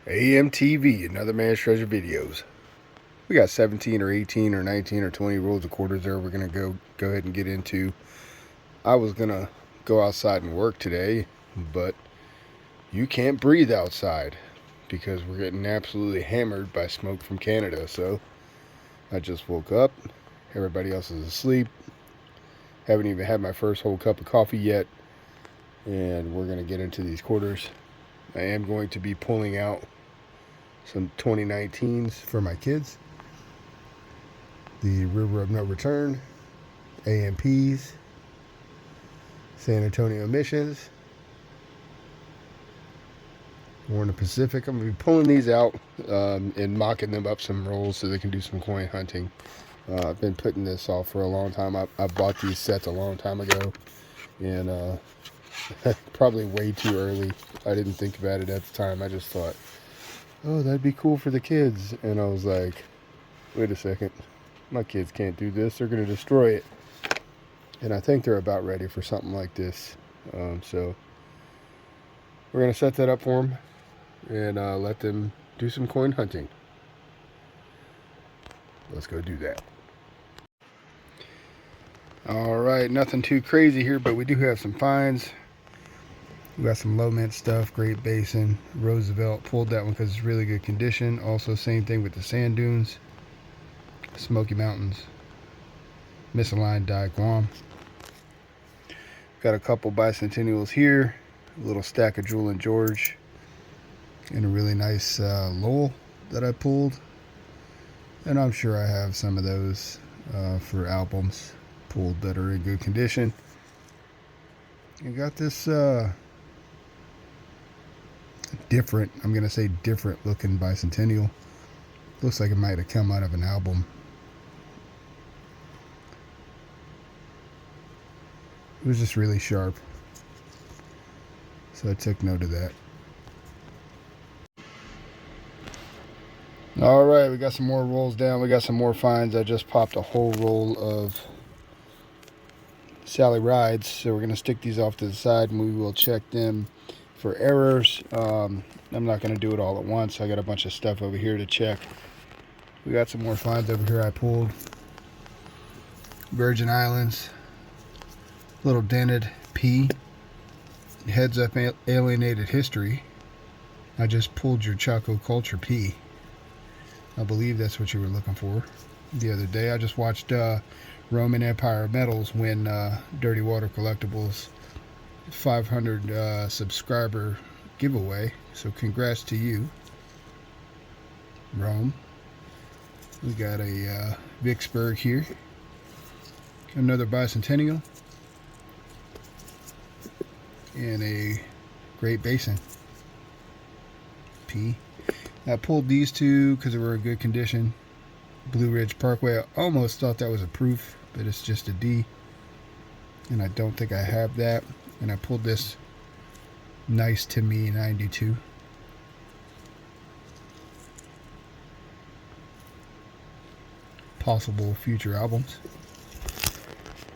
A.M.T.V, Another Man's Treasure Videos. We got 17 or 18 or 19 or 20 rolls of quarters there we're going to go ahead and get into. I was going to go outside and work today, but you can't breathe outside because we're getting absolutely hammered by smoke from Canada. So I just woke up. Everybody else is asleep. Haven't even had my first whole cup of coffee yet. And we're going to get into these quarters. I am going to be pulling out some 2019s for my kids. The River of No Return, A.M.Ts, San Antonio Missions, Warner Pacific. I'm going to be pulling these out and mocking them up some rolls so they can do some coin hunting. I've been putting this off for a long time. I bought these sets a long time ago, and probably way too early. I didn't think about it at the time. I just thought, oh, that'd be cool for the kids. And I was like, wait a second. My kids can't do this. They're going to destroy it. And I think they're about ready for something like this. So we're going to set that up for them and let them do some coin hunting. Let's go do that. All right, nothing too crazy here, but we do have some finds. We got some low mint stuff, Great Basin, Roosevelt. Pulled that one because it's really good condition. Also, same thing with the sand dunes, Smoky Mountains, misaligned die Guam. Got a couple bicentennials here, a little stack of Jewel and George, and a really nice Lowell that I pulled. And I'm sure I have some of those for albums pulled that are in good condition. You got this different, I'm going to say different looking bicentennial. Looks like it might have come out of an album. It was just really sharp. So I took note of that. Alright, we got some more rolls down. We got some more finds. I just popped a whole roll of Sally Rides. So we're going to stick these off to the side and we will check them for errors. I'm not going to do it all at once. I got a bunch of stuff over here to check. We got some more finds over here I pulled. Virgin Islands. Little dented P. Heads up alienated history. I just pulled your Chaco culture P. I believe that's what you were looking for the other day. I just watched Roman Empire Metals win Dirty Water Collectibles 500 subscriber giveaway. So congrats to you, Rome. We got a Vicksburg here. Another bicentennial. And a Great Basin P. I pulled these two because they were in good condition. Blue Ridge Parkway. I almost thought that was a proof, but it's just a D. And I don't think I have that. And I pulled this Nice to Me 92. Possible future albums.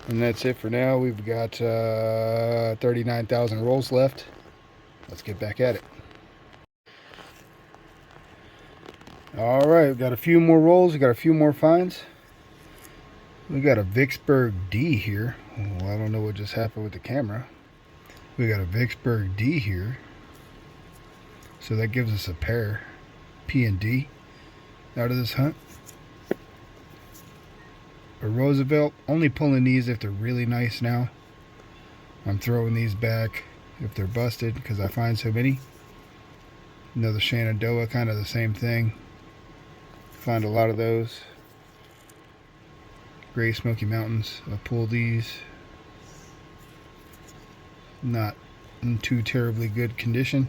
And that's it for now. We've got 39,000 rolls left. Let's get back at it. Alright, we've got a few more rolls. We've got a few more finds. We got a Vicksburg D here. Well, I don't know what just happened with the camera. We got a Vicksburg D here. So that gives us a pair, P and D, out of this hunt. A Roosevelt, only pulling these if they're really nice now. I'm throwing these back if they're busted because I find so many. Another Shenandoah, kind of the same thing. Find a lot of those. Great Smoky Mountains, I pull these. Not in too terribly good condition.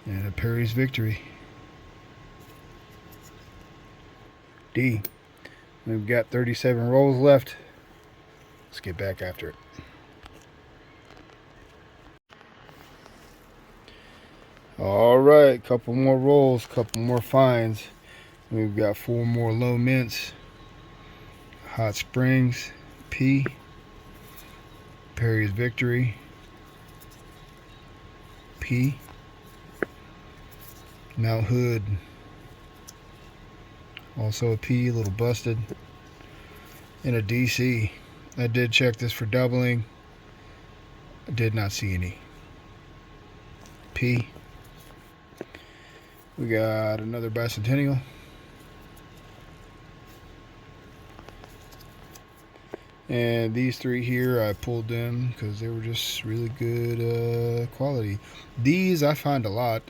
And a Perry's Victory. D. We've got 37 rolls left. Let's get back after it. Alright, couple more rolls, couple more finds. We've got 4 more low mints. Hot Springs, P. Perry's Victory, P. Mount Hood, also a P, a little busted. And a DC. I did check this for doubling. I did not see any. P. We got another bicentennial. And these three here, I pulled them because they were just really good quality. These I find a lot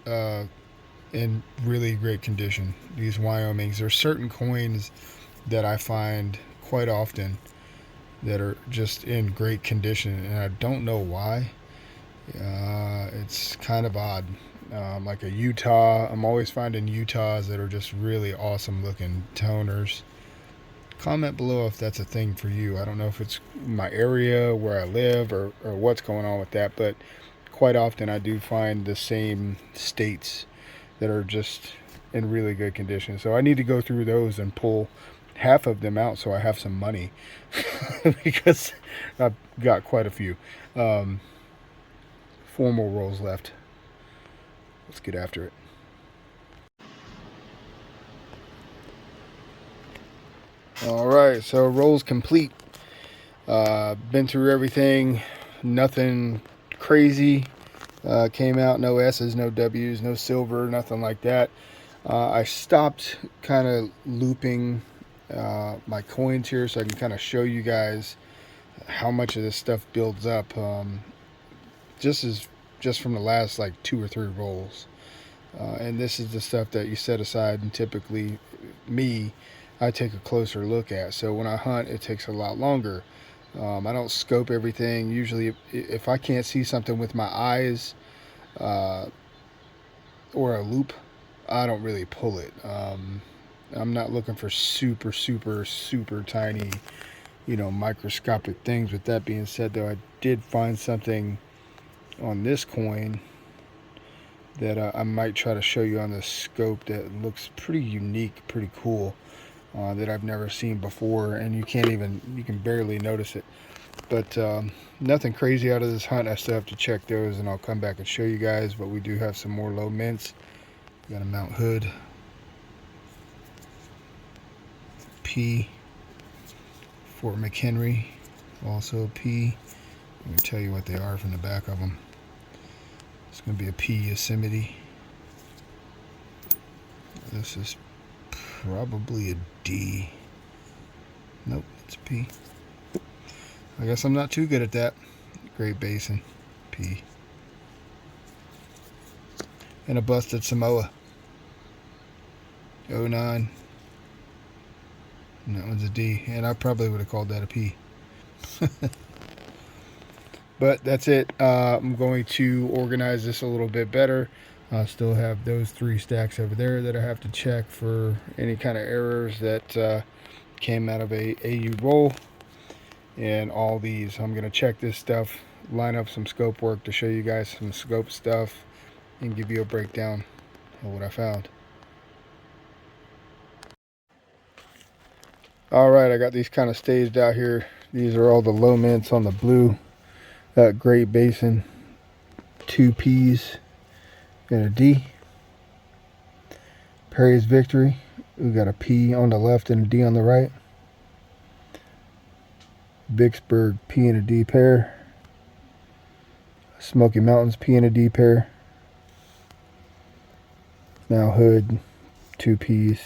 in really great condition. These Wyomings. There's certain coins that I find quite often that are just in great condition, and I don't know why. It's kind of odd. Like a Utah, I'm always finding Utahs that are just really awesome looking toners. Comment below if that's a thing for you. I don't know if it's my area where I live or what's going on with that, but quite often I do find the same states that are just in really good condition. So I need to go through those and pull half of them out so I have some money because I've got quite a few. 4 more rolls left. Let's get after it. Alright, so rolls complete. Been through everything. Nothing crazy came out. No S's, no W's, no silver, nothing like that. I stopped kind of looping my coins here so I can kind of show you guys how much of this stuff builds up. Just from the last like 2 or 3 rolls. And this is the stuff that you set aside, and typically I take a closer look at. So when I hunt, it takes a lot longer. I don't scope everything. Usually if I can't see something with my eyes or a loop, I don't really pull it. I'm not looking for super tiny, microscopic things. With that being said, though, I did find something on this coin that I might try to show you on the scope that looks pretty unique, pretty cool, that I've never seen before, and you can barely notice it. But nothing crazy out of this hunt. I still have to check those, and I'll come back and show you guys. But we do have some more low mints. We got a Mount Hood, P, Fort McHenry, also a P. Let me tell you what they are from the back of them. It's going to be a P Yosemite. This is probably a D. Nope, it's a P. I guess I'm not too good at that. Great Basin, P. And a busted Samoa, 09. And that one's a D. And I probably would have called that a P. But that's it. I'm going to organize this a little bit better. I still have those 3 stacks over there that I have to check for any kind of errors that came out of a AU roll. And all these, I'm going to check this stuff, line up some scope work to show you guys some scope stuff, and give you a breakdown of what I found. Alright, I got these kind of staged out here. These are all the low mints on the blue. Great Basin, 2 P's and a D. Perry's Victory, we got a P on the left and a D on the right. Vicksburg, P and a D pair. Smoky Mountains, P and a D pair. Mount Hood, 2 P's.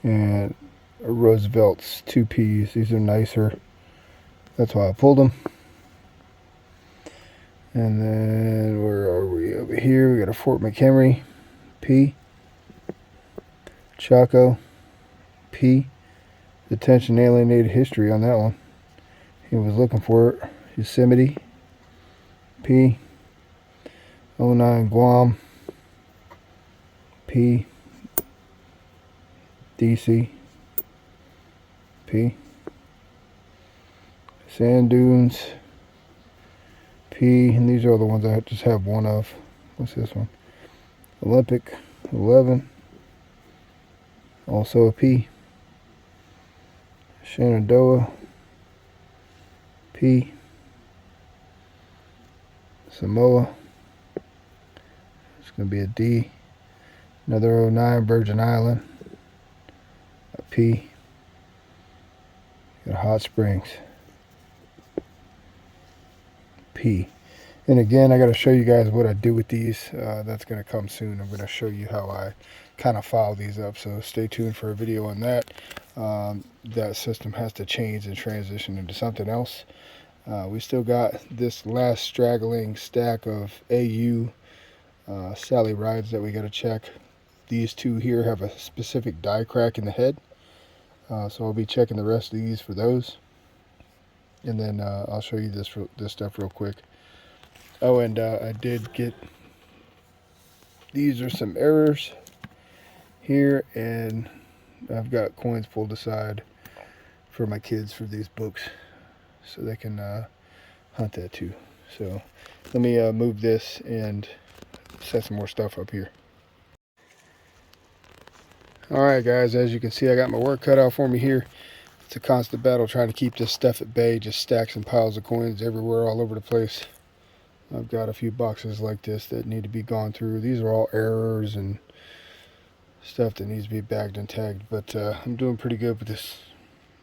And Roosevelt's, 2 P's. These are nicer. That's why I pulled them. And then where are we? Over here we got a Fort McHenry, P. Chaco, P. Detention Alienated History on that one. He was looking for it. Yosemite, P. 09 Guam, P. DC, P. Sand Dunes, P. And these are the ones I just have one of. What's this one? Olympic, 11. Also a P. Shenandoah, P. Samoa. It's going to be a D. Another 09 Virgin Island. A P. Got Hot Springs. P. And again, I got to show you guys what I do with these. That's going to come soon. I'm going to show you how I kind of file these up. So stay tuned for a video on that. That system has to change and transition into something else. We still got this last straggling stack of AU Sally rides that we got to check. These two here have a specific die crack in the head. So I'll be checking the rest of these for those. And then I'll show you this stuff real quick. Oh, and I did get, these are some errors here, and I've got coins pulled aside for my kids for these books so they can hunt that too. So let me move this and set some more stuff up here. Alright guys, as you can see, I got my work cut out for me here. It's a constant battle trying to keep this stuff at bay, just stacks and piles of coins everywhere all over the place. I've got a few boxes like this that need to be gone through. These are all errors and stuff that needs to be bagged and tagged, but I'm doing pretty good with this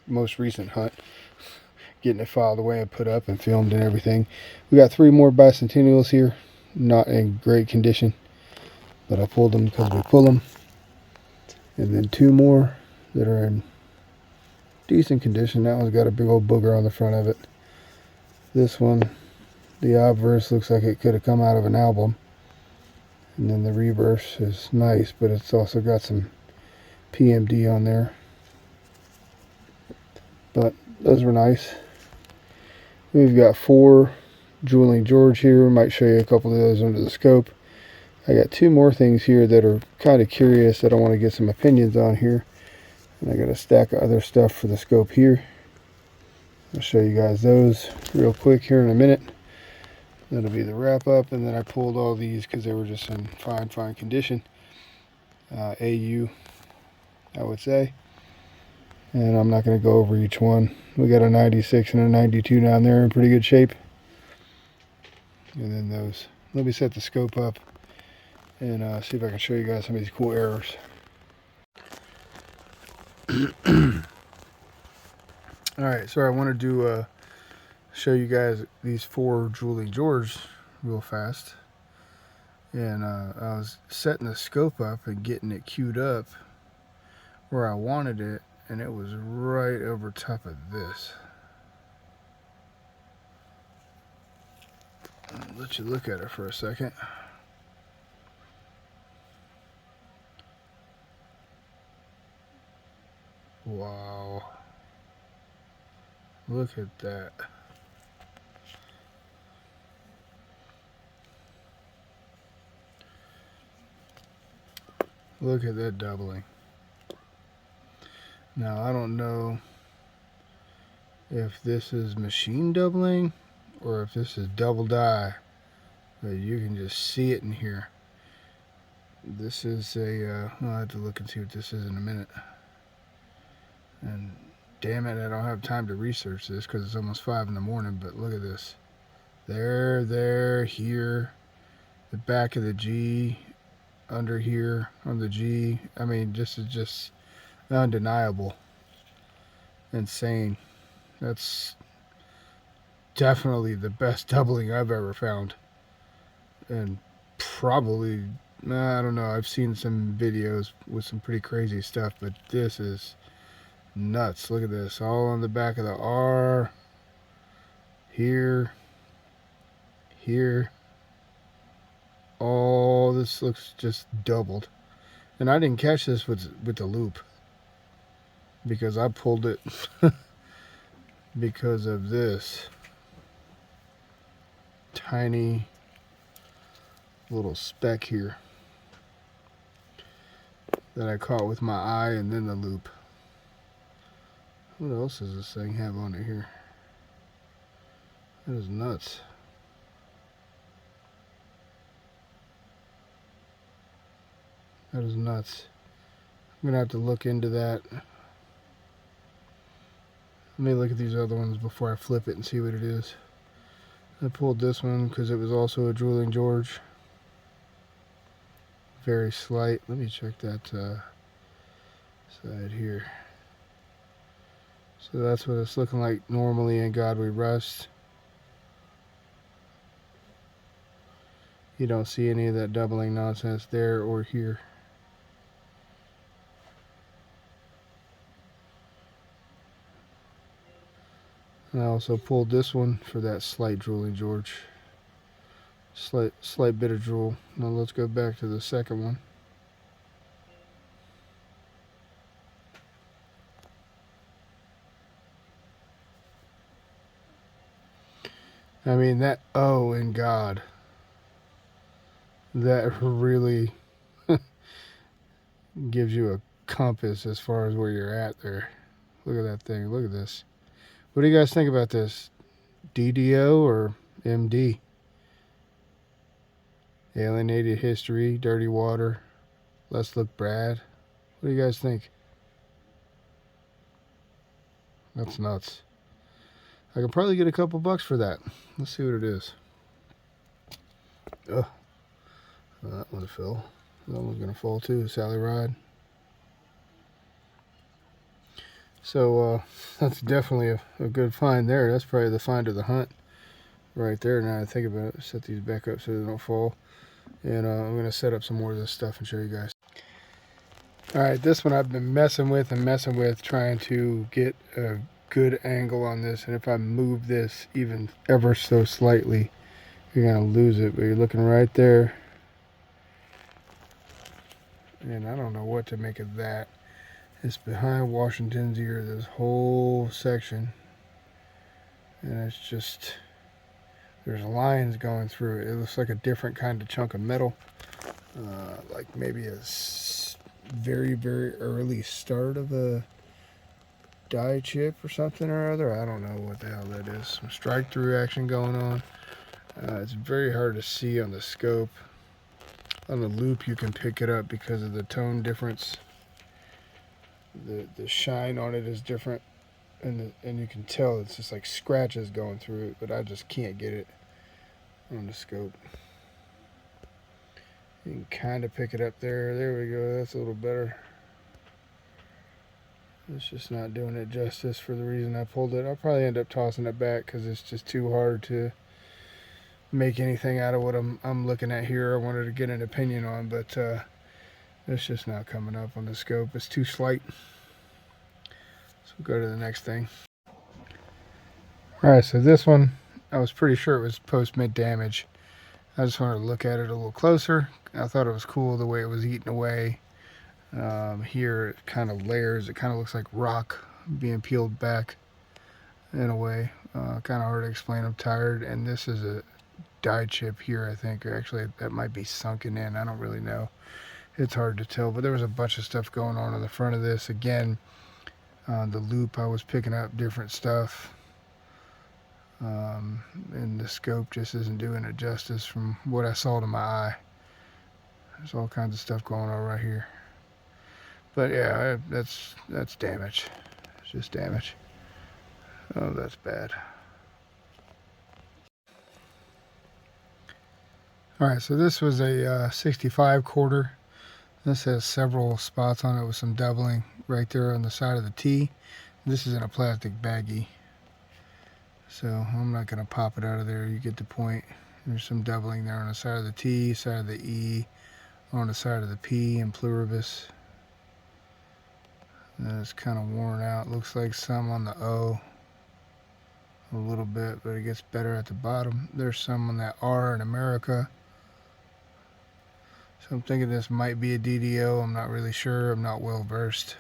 most recent hunt, getting it filed away and put up and filmed and everything. We got 3 more bicentennials here, not in great condition, but I pulled them because we pull them, and then 2 more that are in decent condition. That one's got a big old booger on the front of it. This one, the obverse, looks like it could have come out of an album. And then the reverse is nice, but it's also got some PMD on there. But those were nice. We've got 4 Julian George here. Might show you a couple of those under the scope. I got 2 more things here that are kind of curious that I want to get some opinions on here. And I got a stack of other stuff for the scope here. I'll show you guys those real quick here in a minute. That'll be the wrap up, and then I pulled all these because they were just in fine condition. AU, I would say. And I'm not going to go over each one. We got a 96 and a 92 down there in pretty good shape. And then those. Let me set the scope up and see if I can show you guys some of these cool errors. Alright, so I wanted to show you guys these 4 Julian George real fast. And I was setting the scope up and getting it queued up where I wanted it, and it was right over top of this. I'll let you look at it for a second. Wow. Look at that. Look at that doubling. Now, I don't know if this is machine doubling or if this is double die, but you can just see it in here. This is a, I'll have to look and see what this is in a minute. And damn it, I don't have time to research this because it's almost 5 in the morning, but look at this. There, here, the back of the G, under here on the G. I mean, this is just undeniable. Insane. That's definitely the best doubling I've ever found. And probably, I don't know, I've seen some videos with some pretty crazy stuff, but this is nuts. Look at this, all on the back of the R, here, all this looks just doubled. And I didn't catch this with the loop because I pulled it because of this tiny little speck here that I caught with my eye and then the loop. What else does this thing have on it here? That is nuts. That is nuts. I'm gonna have to look into that. Let me look at these other ones before I flip it and see what it is. I pulled this one because it was also a Julian George. very slight. Let me check that side here. So that's what it's looking like normally in God We Rust. You don't see any of that doubling nonsense there or here. And I also pulled this one for that slight drooling George. Slight bit of drool. Now let's go back to the second one. I mean that, oh, in God, that really gives you a compass as far as where you're at there. Look at that thing. Look at this. What do you guys think about this? DDO or MD? Alienated history, dirty water. Let's look Brad. What do you guys think? That's nuts. I could probably get a couple bucks for that. Let's see what it is. Oh, well, that one fell. That one's gonna fall too. Sally Ride. So that's definitely a good find there. That's probably the find of the hunt right there. Now I think about it, set these back up so they don't fall. And I'm gonna set up some more of this stuff and show you guys. All right, this one I've been messing with, trying to get a good angle on this. And if I move this even ever so slightly, you're gonna lose it. But you're looking right there, and I don't know what to make of that. It's behind Washington's ear, this whole section, and it's just, there's lines going through it. It looks like a different kind of chunk of metal, like maybe a very, very early start of a die chip or something or other. I don't know what the hell that is. Some strike through action going on. It's very hard to see on the scope. On the loop you can pick it up because of the tone difference. The shine on it is different, and you can tell it's just like scratches going through it, but I just can't get it on the scope. You can kind of pick it up there. There we go. That's a little better. It's just not doing it justice for the reason I pulled it. I'll probably end up tossing it back because it's just too hard to make anything out of what I'm looking at here. I wanted to get an opinion on, but it's just not coming up on the scope. It's too slight. So we'll go to the next thing. Alright, so this one, I was pretty sure it was post-mid damage. I just wanted to look at it a little closer. I thought it was cool the way it was eating away. Here it kind of layers. It kind of looks like rock being peeled back in a way. Kind of hard to explain. I'm tired. And this is a die chip here, I think. Or actually, that might be sunken in. I don't really know. It's hard to tell. But there was a bunch of stuff going on the front of this. Again, the loop, I was picking up different stuff. And the scope just isn't doing it justice from what I saw to my eye. There's all kinds of stuff going on right here. But yeah, that's damage. It's just damage. Oh, that's bad. Alright, so this was a 65 quarter. This has several spots on it with some doubling right there on the side of the T. This is in a plastic baggie, so I'm not going to pop it out of there. You get the point. There's some doubling there on the side of the T, side of the E, on the side of the P in pluribus. And it's kind of worn out. Looks like some on the O a little bit, but it gets better at the bottom. There's some on that R in America. So I'm thinking this might be a DDO. I'm not really sure. I'm not well versed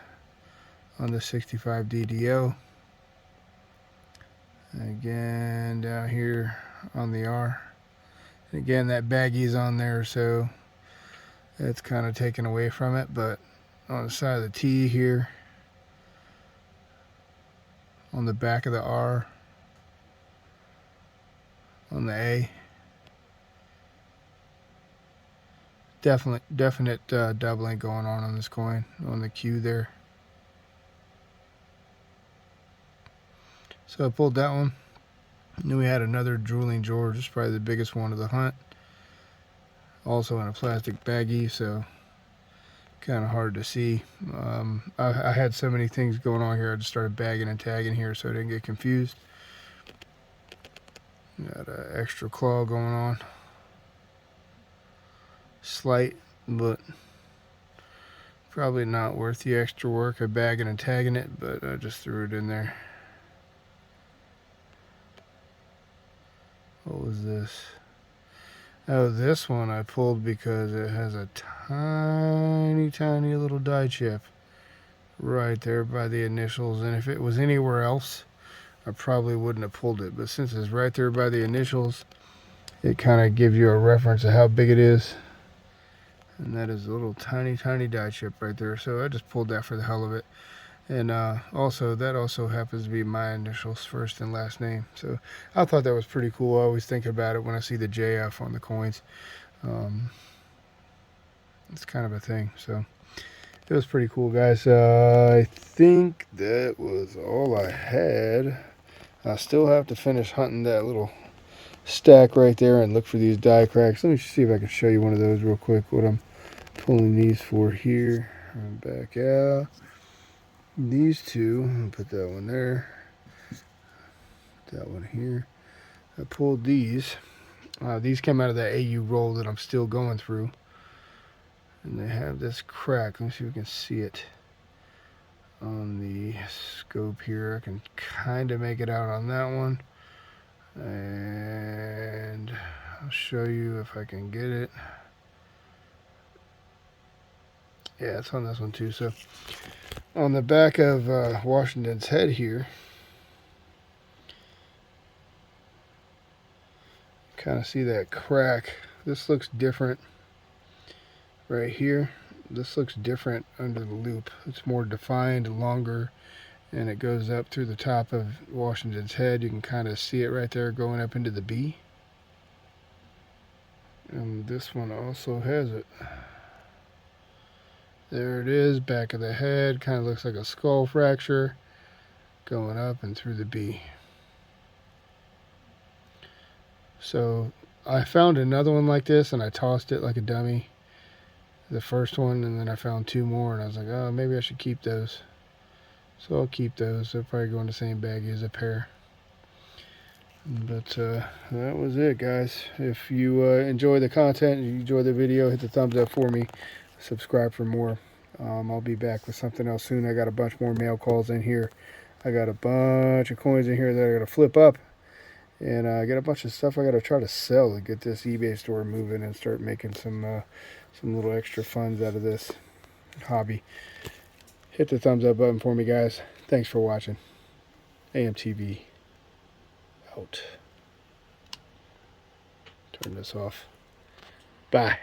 on the 65 DDO. Again, down here on the R. And again, that baggie's on there, so it's kind of taken away from it. But on the side of the T here, on the back of the R, on the A, definite doubling going on this coin, on the Q there. So I pulled that one. And then we had another drooling George. It's probably the biggest one of the hunt. also in a plastic baggie, so kind of hard to see. I had so many things going on here, I just started bagging and tagging here so I didn't get confused. Got an extra claw going on. Slight, but probably not worth the extra work of bagging and tagging it, but I just threw it in there. What was this? Oh, this one I pulled because it has a tiny little die chip right there by the initials, and if it was anywhere else I probably wouldn't have pulled it, but since it's right there by the initials, it kind of gives you a reference of how big it is. And that is a little tiny die chip right there, so I just pulled that for the hell of it. And also, that also happens to be my initials, first and last name. So I thought that was pretty cool. I always think about it when I see the JF on the coins. It's kind of a thing. So it was pretty cool, guys. I think that was all I had. I still have to finish hunting that little stack right there and look for these die cracks. Let me see if I can show you one of those real quick, what I'm pulling these for here. I'm back out. These two, I'll put that one there, put that one here. I pulled these. These came out of that AU roll that I'm still going through. And they have this crack. Let me see if we can see it on the scope here. I can kind of make it out on that one. And I'll show you if I can get it. Yeah, it's on this one too. So on the back of Washington's head here, kind of see that crack. This looks different right here. This looks different under the loop. It's more defined, longer, and it goes up through the top of Washington's head. You can kind of see it right there going up into the B. And this one also has it. There it is, back of the head, kind of looks like a skull fracture going up and through the B. So I found another one like this and I tossed it like a dummy, the first one, and then I found two more and I was like, oh, maybe I should keep those. So I'll keep those. They'll probably go in the same bag as a pair. But that was it, guys. If you enjoy the content, you enjoy the video, hit the thumbs up for me. Subscribe for more. I'll be back with something else soon. I got a bunch more mail calls in here. I got a bunch of coins in here that I got to flip up. And I got a bunch of stuff I got to try to sell to get this eBay store moving and start making some little extra funds out of this hobby. Hit the thumbs up button for me, guys. Thanks for watching. A.M.T.V. out. Turn this off. Bye.